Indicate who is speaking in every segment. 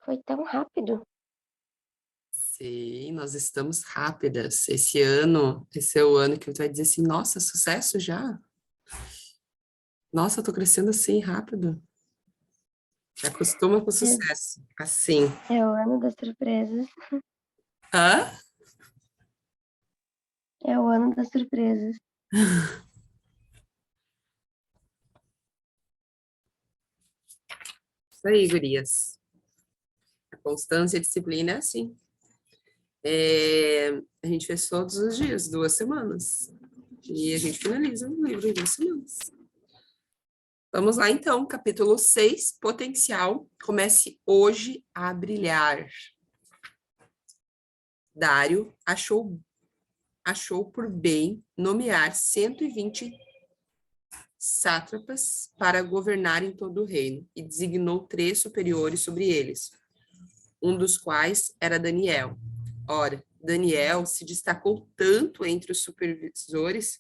Speaker 1: Foi tão rápido.
Speaker 2: Sim, nós estamos rápidas. Esse é o ano que tu vai dizer assim, nossa, sucesso já? Nossa, eu tô crescendo assim rápido. Se acostuma com o
Speaker 1: É,
Speaker 2: sucesso. Assim.
Speaker 1: é o ano das surpresas.
Speaker 2: Hã?
Speaker 1: É o ano das surpresas.
Speaker 2: Isso aí, gurias. A constância e a disciplina é assim. A gente fez todos os dias, 2 semanas. E a gente finaliza o livro em 2 semanas. Vamos lá, então, capítulo 6, potencial. Comece hoje a brilhar. Dário achou por bem nomear 120 sátrapas para governar em todo o reino e designou 3 superiores sobre eles, um dos quais era Daniel. Ora, Daniel se destacou tanto entre os supervisores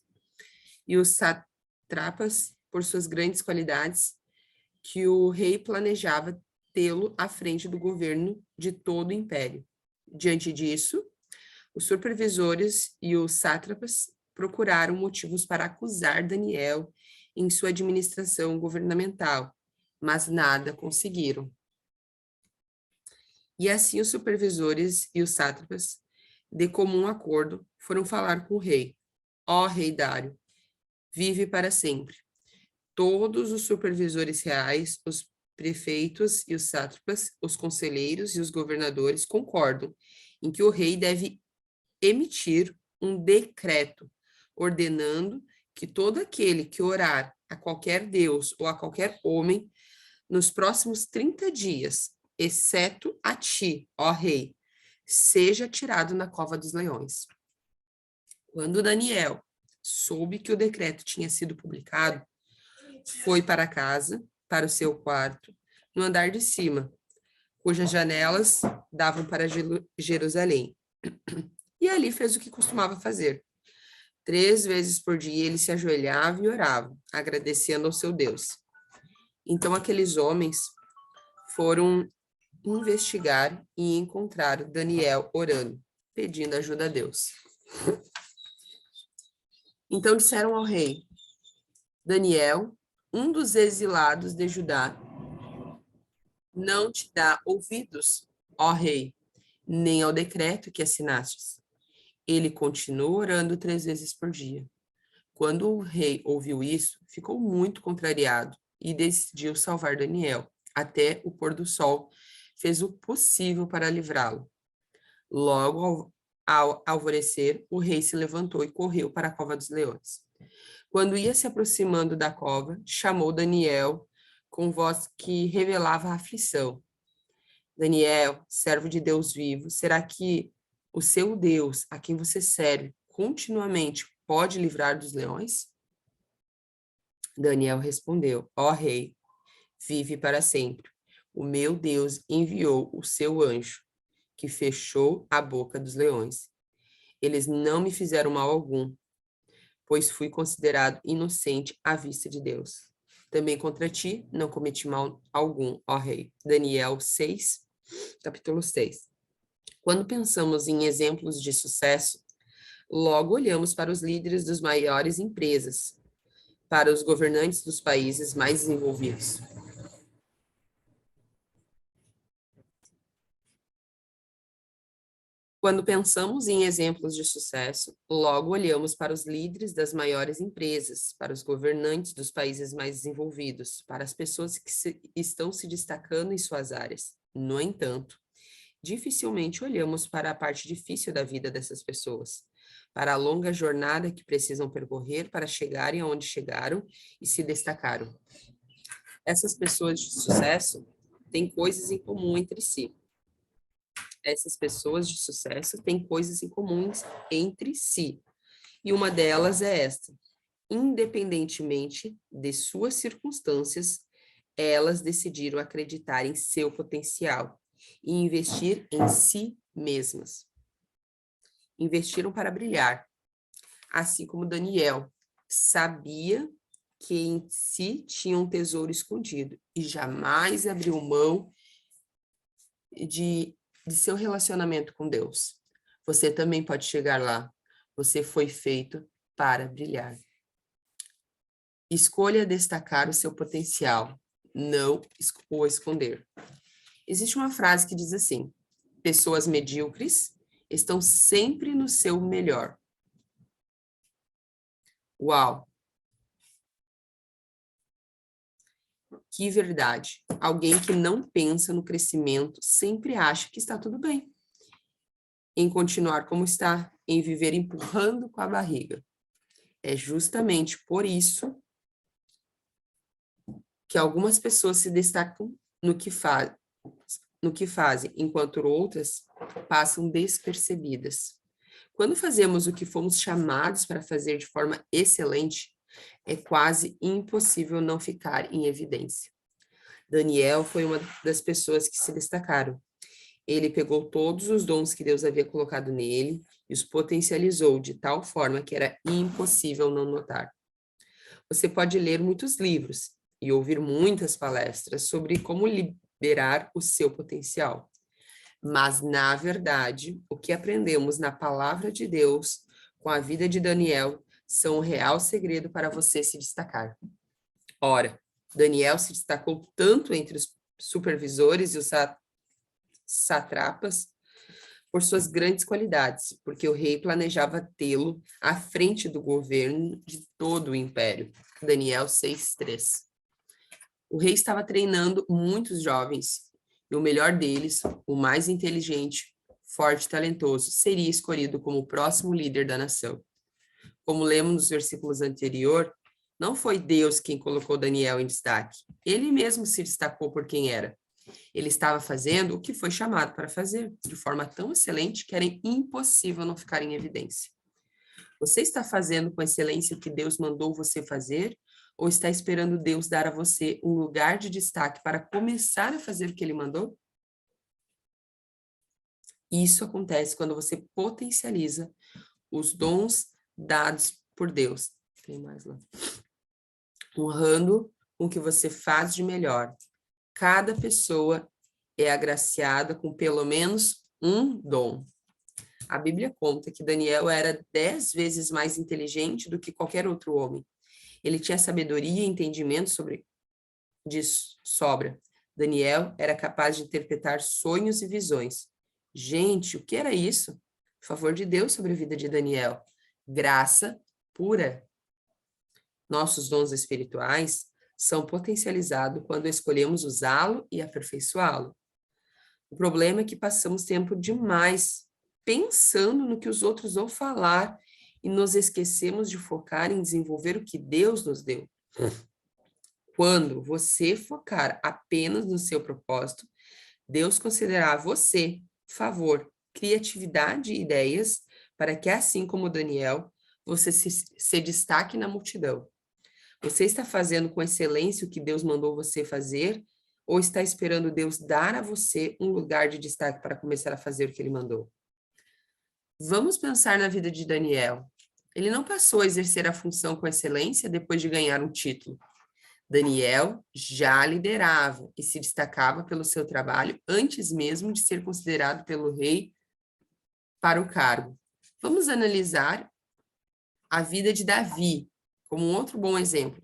Speaker 2: e os sátrapas por suas grandes qualidades que o rei planejava tê-lo à frente do governo de todo o império. Diante disso, os supervisores e os sátrapas procuraram motivos para acusar Daniel em sua administração governamental, mas nada conseguiram. E assim os supervisores e os sátrapas, de comum acordo, foram falar com o rei. Ó rei Dário, vive para sempre. Todos os supervisores reais, os prefeitos e os sátrapas, os conselheiros e os governadores concordam em que o rei deve emitir um decreto ordenando que todo aquele que orar a qualquer deus ou a qualquer homem nos próximos 30 dias, exceto a ti, ó rei, seja tirado na cova dos leões. Quando Daniel soube que o decreto tinha sido publicado, foi para casa, para o seu quarto, no andar de cima, cujas janelas davam para Jerusalém. E ali fez o que costumava fazer. 3 vezes por dia ele se ajoelhava e orava, agradecendo ao seu Deus. Então aqueles homens foram investigar e encontraram Daniel orando, pedindo ajuda a Deus. Então disseram ao rei: Daniel, um dos exilados de Judá, não te dá ouvidos, ó rei, nem ao decreto que assinastes. Ele continuou orando 3 vezes por dia. Quando o rei ouviu isso, ficou muito contrariado e decidiu salvar Daniel. Até o pôr do sol fez o possível para livrá-lo. Logo ao alvorecer, o rei se levantou e correu para a cova dos leões. Quando ia se aproximando da cova, chamou Daniel com voz que revelava a aflição. Daniel, servo de Deus vivo, será que o seu Deus, a quem você serve continuamente, pode livrar dos leões? Daniel respondeu: Ó rei, vive para sempre. O meu Deus enviou o seu anjo, que fechou a boca dos leões. Eles não me fizeram mal algum, pois fui considerado inocente à vista de Deus. Também contra ti não cometi mal algum, ó rei. Daniel 6, capítulo 6. Quando pensamos em exemplos de sucesso, logo olhamos para os líderes das maiores empresas, para os governantes dos países mais desenvolvidos. Quando pensamos em exemplos de sucesso, logo olhamos para os líderes das maiores empresas, para os governantes dos países mais desenvolvidos, para as pessoas que estão se destacando em suas áreas. No entanto, dificilmente olhamos para a parte difícil da vida dessas pessoas, para a longa jornada que precisam percorrer para chegarem aonde chegaram e se destacaram. Essas pessoas de sucesso têm coisas em comum entre si. Essas pessoas de sucesso têm coisas em comuns entre si. E uma delas é esta: independentemente de suas circunstâncias, elas decidiram acreditar em seu potencial e investir em si mesmas. Investiram para brilhar, assim como Daniel sabia que em si tinha um tesouro escondido e jamais abriu mão de seu relacionamento com Deus. Você também pode chegar lá. Você foi feito para brilhar. Escolha destacar o seu potencial, não o esconder. Existe uma frase que diz assim: pessoas medíocres estão sempre no seu melhor. Uau! Que verdade! Alguém que não pensa no crescimento sempre acha que está tudo bem. Em continuar como está, em viver empurrando com a barriga. É justamente por isso que algumas pessoas se destacam no que fazem, enquanto outras passam despercebidas. Quando fazemos o que fomos chamados para fazer de forma excelente, é quase impossível não ficar em evidência. Daniel foi uma das pessoas que se destacaram. Ele pegou todos os dons que Deus havia colocado nele e os potencializou de tal forma que era impossível não notar. Você pode ler muitos livros e ouvir muitas palestras sobre como liberar o seu potencial. Mas, na verdade, o que aprendemos na palavra de Deus com a vida de Daniel são o real segredo para você se destacar. Ora, Daniel se destacou tanto entre os supervisores e os sátrapas por suas grandes qualidades, porque o rei planejava tê-lo à frente do governo de todo o império. Daniel 6:3. O rei estava treinando muitos jovens, e o melhor deles, o mais inteligente, forte e talentoso, seria escolhido como o próximo líder da nação. Como lemos nos versículos anteriores, não foi Deus quem colocou Daniel em destaque. Ele mesmo se destacou por quem era. Ele estava fazendo o que foi chamado para fazer, de forma tão excelente que era impossível não ficar em evidência. Você está fazendo com excelência o que Deus mandou você fazer, ou está esperando Deus dar a você um lugar de destaque para começar a fazer o que Ele mandou? Isso acontece quando você potencializa os dons dados por Deus. Tem mais lá. Honrando o que você faz de melhor. Cada pessoa é agraciada com pelo menos um dom. A Bíblia conta que Daniel era 10 vezes mais inteligente do que qualquer outro homem. Ele tinha sabedoria e entendimento de sobra. Daniel era capaz de interpretar sonhos e visões. Gente, o que era isso? Favor de Deus sobre a vida de Daniel. Graça pura. Nossos dons espirituais são potencializados quando escolhemos usá-lo e aperfeiçoá-lo. O problema é que passamos tempo demais pensando no que os outros vão falar e nos esquecemos de focar em desenvolver o que Deus nos deu. Quando você focar apenas no seu propósito, Deus concederá a você favor, criatividade e ideias para que, assim como Daniel, você se destaque na multidão. Você está fazendo com excelência o que Deus mandou você fazer ou está esperando Deus dar a você um lugar de destaque para começar a fazer o que Ele mandou? Vamos pensar na vida de Daniel. Ele não passou a exercer a função com excelência depois de ganhar um título. Daniel já liderava e se destacava pelo seu trabalho antes mesmo de ser considerado pelo rei para o cargo. Vamos analisar a vida de Davi como um outro bom exemplo.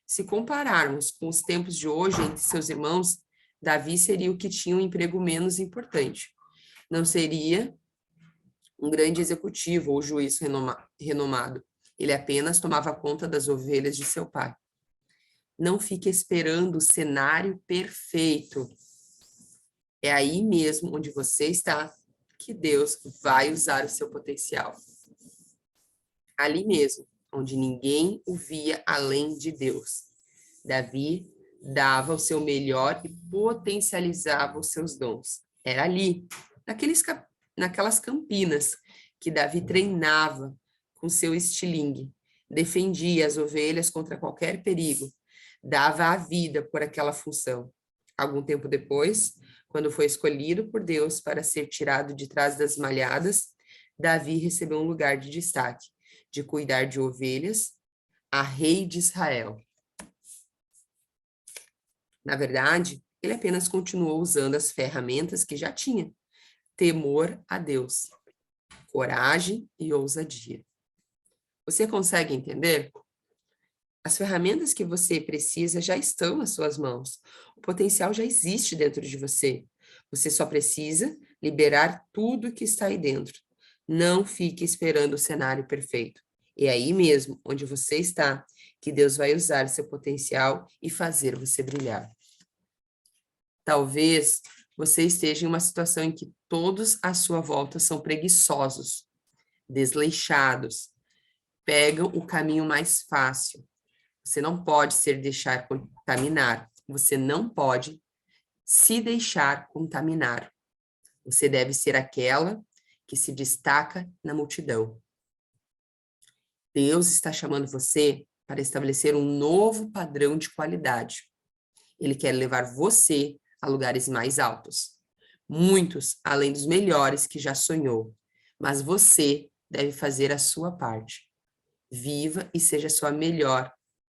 Speaker 2: Se compararmos com os tempos de hoje entre seus irmãos, Davi seria o que tinha um emprego menos importante. Não seria um grande executivo ou juiz renomado. Ele apenas tomava conta das ovelhas de seu pai. Não fique esperando o cenário perfeito. É aí mesmo onde você está que Deus vai usar o seu potencial. Ali mesmo, onde ninguém o via além de Deus. Davi dava o seu melhor e potencializava os seus dons. Era ali, naquelas campinas, que Davi treinava com seu estilingue, defendia as ovelhas contra qualquer perigo, dava a vida por aquela função. Algum tempo depois, quando foi escolhido por Deus para ser tirado de trás das malhadas, Davi recebeu um lugar de destaque, de cuidar de ovelhas, a rei de Israel. Na verdade, Ele apenas continuou usando as ferramentas que já tinha: temor a Deus, coragem e ousadia. Você consegue entender? As ferramentas que você precisa já estão nas suas mãos. O potencial já existe dentro de você. Você só precisa liberar tudo que está aí dentro. Não fique esperando o cenário perfeito. É aí mesmo, onde você está, que Deus vai usar seu potencial e fazer você brilhar. Talvez você esteja em uma situação em que todos à sua volta são preguiçosos, desleixados, pegam o caminho mais fácil. Você não pode se deixar contaminar. Você não pode se deixar contaminar. Você deve ser aquela que se destaca na multidão. Deus está chamando você para estabelecer um novo padrão de qualidade. Ele quer levar você a lugares mais altos. Muitos além dos melhores que já sonhou. Mas você deve fazer a sua parte. Viva e seja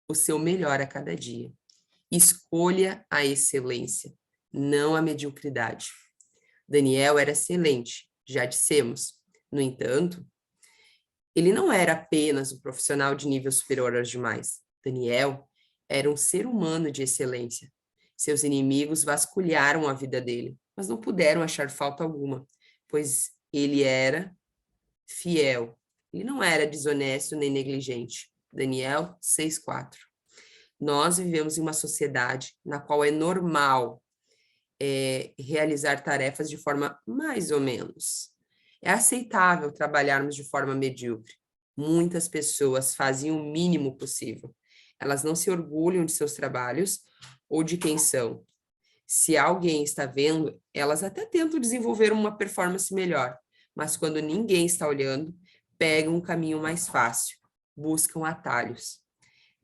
Speaker 2: o seu melhor a cada dia. Escolha a excelência, não a mediocridade. Daniel era excelente, já dissemos. No entanto, ele não era apenas um profissional de nível superior aos demais. Daniel era um ser humano de excelência. Seus inimigos vasculharam a vida dele, mas não puderam achar falta alguma, pois ele era fiel. Ele não era desonesto nem negligente. Daniel 6:4. Nós vivemos em uma sociedade na qual é normal realizar tarefas de forma mais ou menos. É aceitável trabalharmos de forma medíocre. Muitas pessoas fazem o mínimo possível. Elas não se orgulham de seus trabalhos ou de quem são. Se alguém está vendo, elas até tentam desenvolver uma performance melhor, mas quando ninguém está olhando, pegam um caminho mais fácil, buscam atalhos.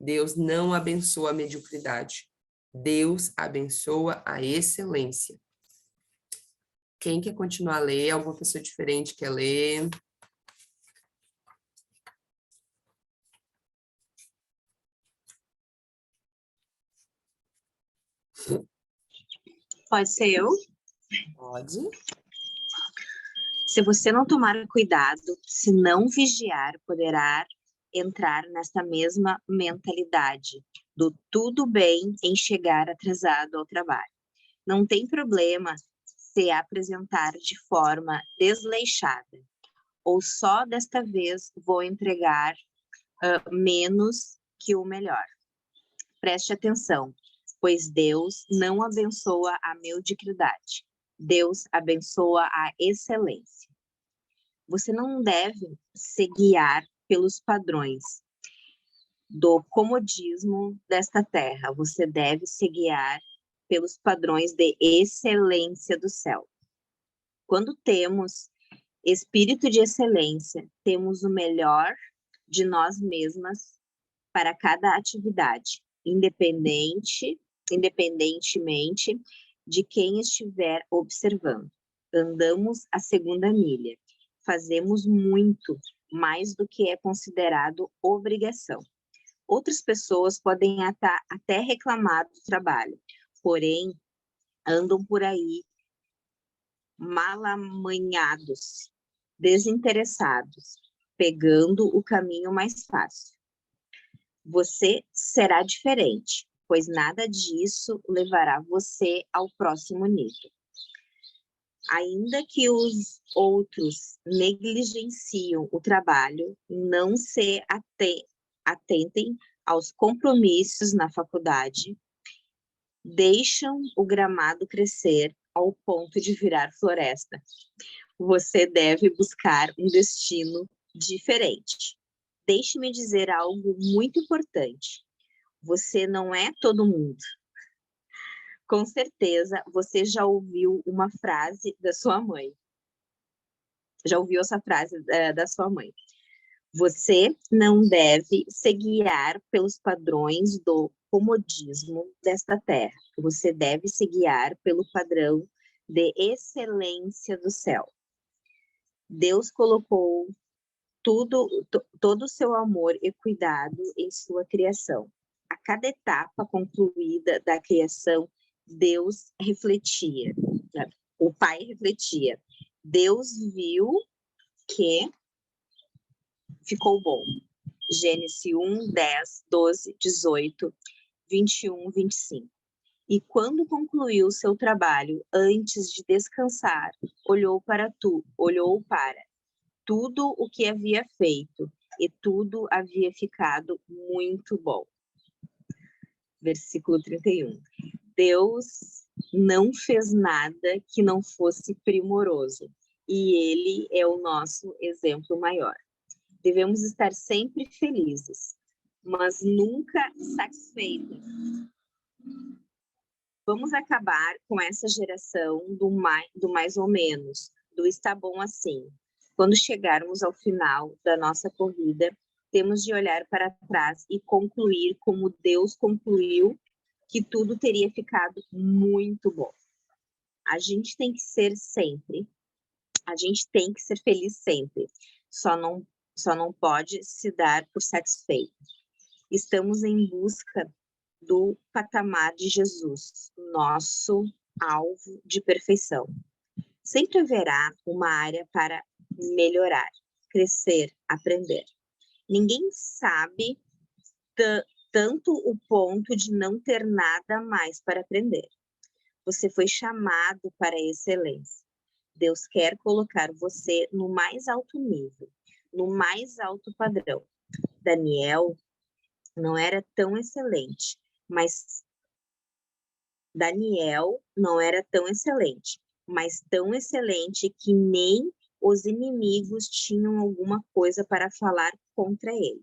Speaker 2: Deus não abençoa a mediocridade. Deus abençoa a excelência. Quem quer continuar a ler? Alguma pessoa diferente quer ler?
Speaker 3: Pode ser eu?
Speaker 2: Pode.
Speaker 3: Se você não tomar cuidado, se não vigiar, poderá entrar nessa mesma mentalidade do tudo bem em chegar atrasado ao trabalho. Não tem problema se apresentar de forma desleixada, ou só desta vez vou entregar menos que o melhor. Preste atenção, pois Deus não abençoa a mediocridade. Deus abençoa a excelência. Você não deve se guiar pelos padrões do comodismo desta terra. Você deve se guiar pelos padrões de excelência do céu. Quando temos espírito de excelência, temos o melhor de nós mesmas para cada atividade, independentemente de quem estiver observando. Andamos a segunda milha. Fazemos muito mais do que é considerado obrigação. Outras pessoas podem até reclamar do trabalho, porém, andam por aí malamanhados, desinteressados, pegando o caminho mais fácil. Você será diferente, pois nada disso levará você ao próximo nível. Ainda que os outros negligenciem o trabalho, não se atentem aos compromissos na faculdade, deixam o gramado crescer ao ponto de virar floresta. Você deve buscar um destino diferente. Deixe-me dizer algo muito importante. Você não é todo mundo. Com certeza, você já ouviu uma frase da sua mãe. Já ouviu essa frase da sua mãe. Você não deve se guiar pelos padrões do comodismo desta terra. Você deve se guiar pelo padrão de excelência do céu. Deus colocou todo o seu amor e cuidado em sua criação. A cada etapa concluída da criação, Deus refletia, o pai refletia. Deus viu que ficou bom. Gênesis 1, 10, 12, 18, 21, 25. E quando concluiu seu trabalho, antes de descansar, olhou para tudo o que havia feito, e tudo havia ficado muito bom. Versículo 31. Deus não fez nada que não fosse primoroso, e ele é o nosso exemplo maior. Devemos estar sempre felizes, mas nunca satisfeitos. Vamos acabar com essa geração do mais ou menos, do está bom assim. Quando chegarmos ao final da nossa corrida, temos de olhar para trás e concluir como Deus concluiu, que tudo teria ficado muito bom. A gente tem que ser feliz sempre. Só não pode se dar por satisfeito. Estamos em busca do patamar de Jesus, nosso alvo de perfeição. Sempre haverá uma área para melhorar, crescer, aprender. Ninguém sabe tanto o ponto de não ter nada mais para aprender. Você foi chamado para a excelência. Deus quer colocar você no mais alto nível, no mais alto padrão. Daniel não era tão excelente, mas tão excelente que nem os inimigos tinham alguma coisa para falar contra ele.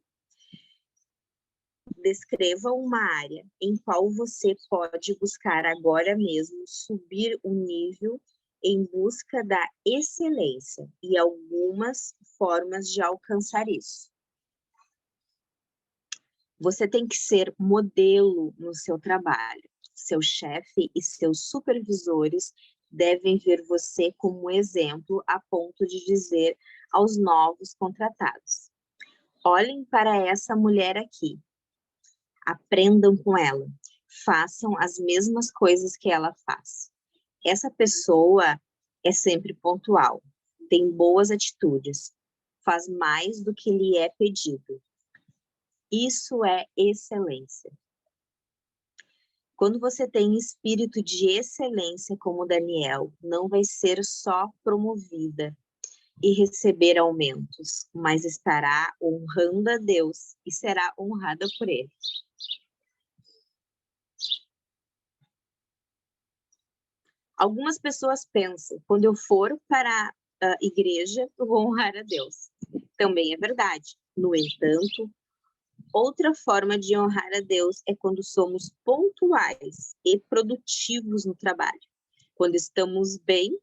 Speaker 3: Descreva uma área em qual você pode buscar agora mesmo subir o nível em busca da excelência e algumas formas de alcançar isso. Você tem que ser modelo no seu trabalho. Seu chefe e seus supervisores devem ver você como exemplo a ponto de dizer aos novos contratados: olhem para essa mulher aqui. Aprendam com ela. Façam as mesmas coisas que ela faz. Essa pessoa é sempre pontual, tem boas atitudes, faz mais do que lhe é pedido. Isso é excelência. Quando você tem espírito de excelência como Daniel, não vai ser só promovida e receber aumentos, mas estará honrando a Deus e será honrada por ele. Algumas pessoas pensam, quando eu for para a igreja, eu vou honrar a Deus. Também é verdade. No entanto, outra forma de honrar a Deus é quando somos pontuais e produtivos no trabalho. Quando estamos bem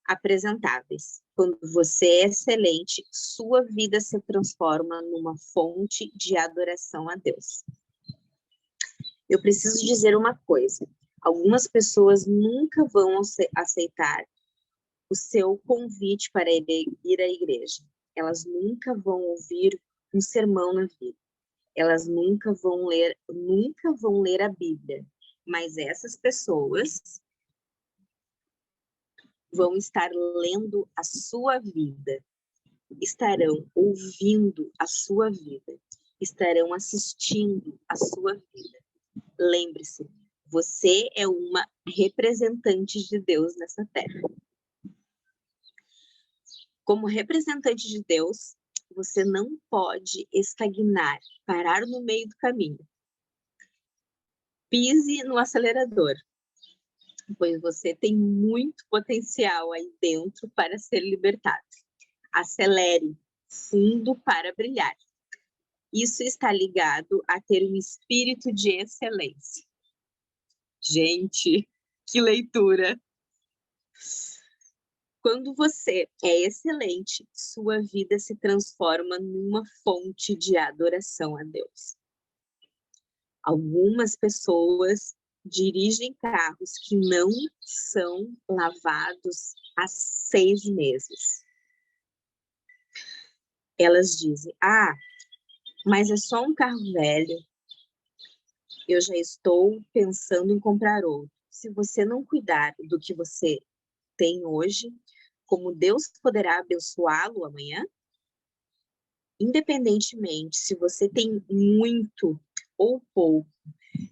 Speaker 3: apresentáveis. Quando você é excelente, sua vida se transforma numa fonte de adoração a Deus. Eu preciso dizer uma coisa. Algumas pessoas nunca vão aceitar o seu convite para ir à igreja. Elas nunca vão ouvir um sermão na vida. Elas nunca vão ler a Bíblia. Mas essas pessoas vão estar lendo a sua vida, estarão ouvindo a sua vida, estarão assistindo a sua vida. Lembre-se, você é uma representante de Deus nessa terra. Como representante de Deus, você não pode estagnar, parar no meio do caminho. Pise no acelerador, pois você tem muito potencial aí dentro para ser libertado. Acelere, fundo para brilhar. Isso está ligado a ter um espírito de excelência. Gente, que leitura! Quando você é excelente, sua vida se transforma numa fonte de adoração a Deus. Algumas pessoas dirigem carros que não são lavados há 6 meses. Elas dizem, mas é só um carro velho. eu já estou pensando em comprar outro. Se você não cuidar do que você tem hoje, como Deus poderá abençoá-lo amanhã? Independentemente se você tem muito ou pouco,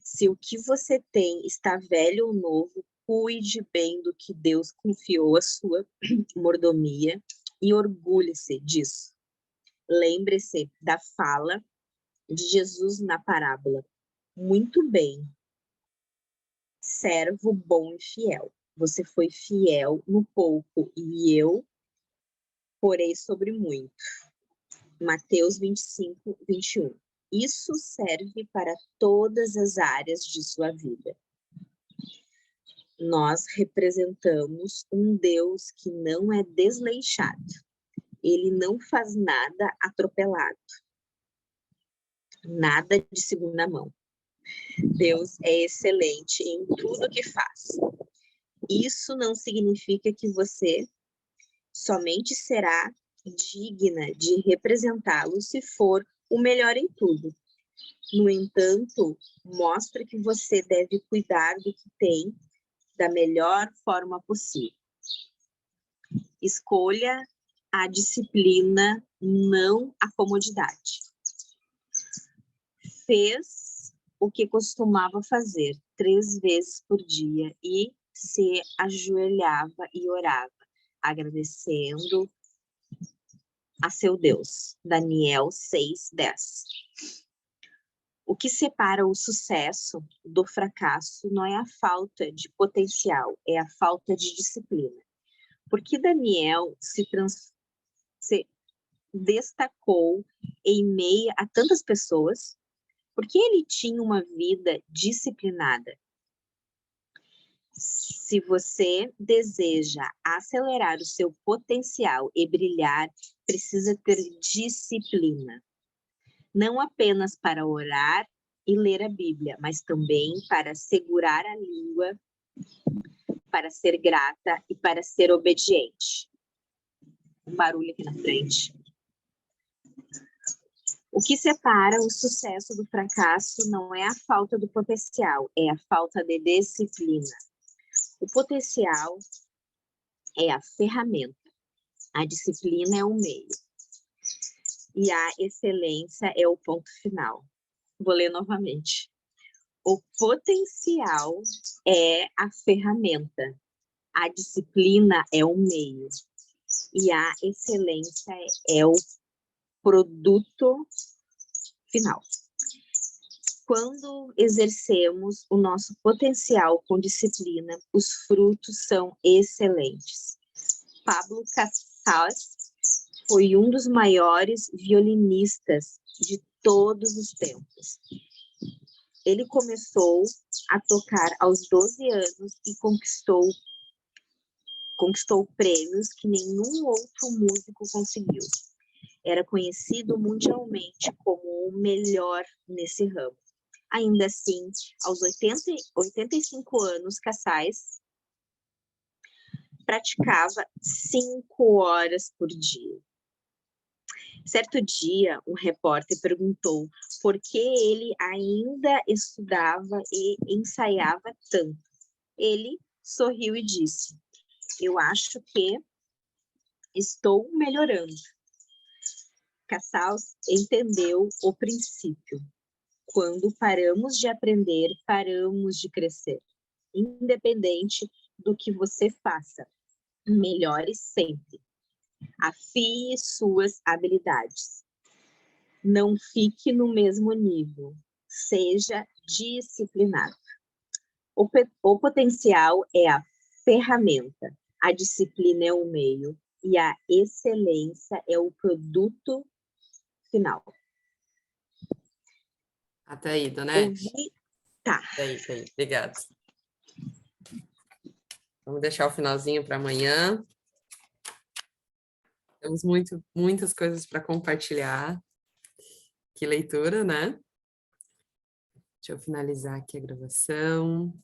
Speaker 3: se o que você tem está velho ou novo, cuide bem do que Deus confiou à sua mordomia e orgulhe-se disso. Lembre-se da fala de Jesus na parábola. Muito bem, servo bom e fiel. Você foi fiel no pouco e eu porei sobre muito. Mateus 25, 21. Isso serve para todas as áreas de sua vida. Nós representamos um Deus que não é desleixado. Ele não faz nada atropelado. Nada de segunda mão. Deus é excelente em tudo que faz. Isso não significa que você somente será digna de representá-lo se for o melhor em tudo. No entanto, mostra que você deve cuidar do que tem da melhor forma possível. Escolha a disciplina, não a comodidade. Fez o que costumava fazer 3 vezes por dia e se ajoelhava e orava, agradecendo a seu Deus. Daniel 6:10. O que separa o sucesso do fracasso não é a falta de potencial, é a falta de disciplina. Porque Daniel se destacou em meio a tantas pessoas? Porque ele tinha uma vida disciplinada. Se você deseja acelerar o seu potencial e brilhar, precisa ter disciplina. Não apenas para orar e ler a Bíblia, mas também para segurar a língua, para ser grata e para ser obediente. Um barulho aqui na frente. O que separa o sucesso do fracasso não é a falta do potencial, é a falta de disciplina. O potencial é a ferramenta, a disciplina é o meio. E a excelência é o ponto final. Vou ler novamente. O potencial é a ferramenta, a disciplina é o meio. E a excelência é o produto final. Quando exercemos o nosso potencial com disciplina, os frutos são excelentes. Pablo Casals foi um dos maiores violinistas de todos os tempos. Ele começou a tocar aos 12 anos e conquistou prêmios que nenhum outro músico conseguiu. Era conhecido mundialmente como o melhor nesse ramo. Ainda assim, aos 85 anos, Casals praticava 5 horas por dia. Certo dia, um repórter perguntou por que ele ainda estudava e ensaiava tanto. Ele sorriu e disse: eu acho que estou melhorando. Casals entendeu o princípio. Quando paramos de aprender, paramos de crescer. Independente do que você faça, melhore sempre. Afie suas habilidades. Não fique no mesmo nível. Seja disciplinado. O potencial é a ferramenta, a disciplina é o meio e a excelência é o produto final.
Speaker 2: Até aí, Donete.
Speaker 3: Tá.
Speaker 2: Tá aí. Obrigada. Vamos deixar o finalzinho para amanhã. Temos muitas coisas para compartilhar. Que leitura, né? Deixa eu finalizar aqui a gravação.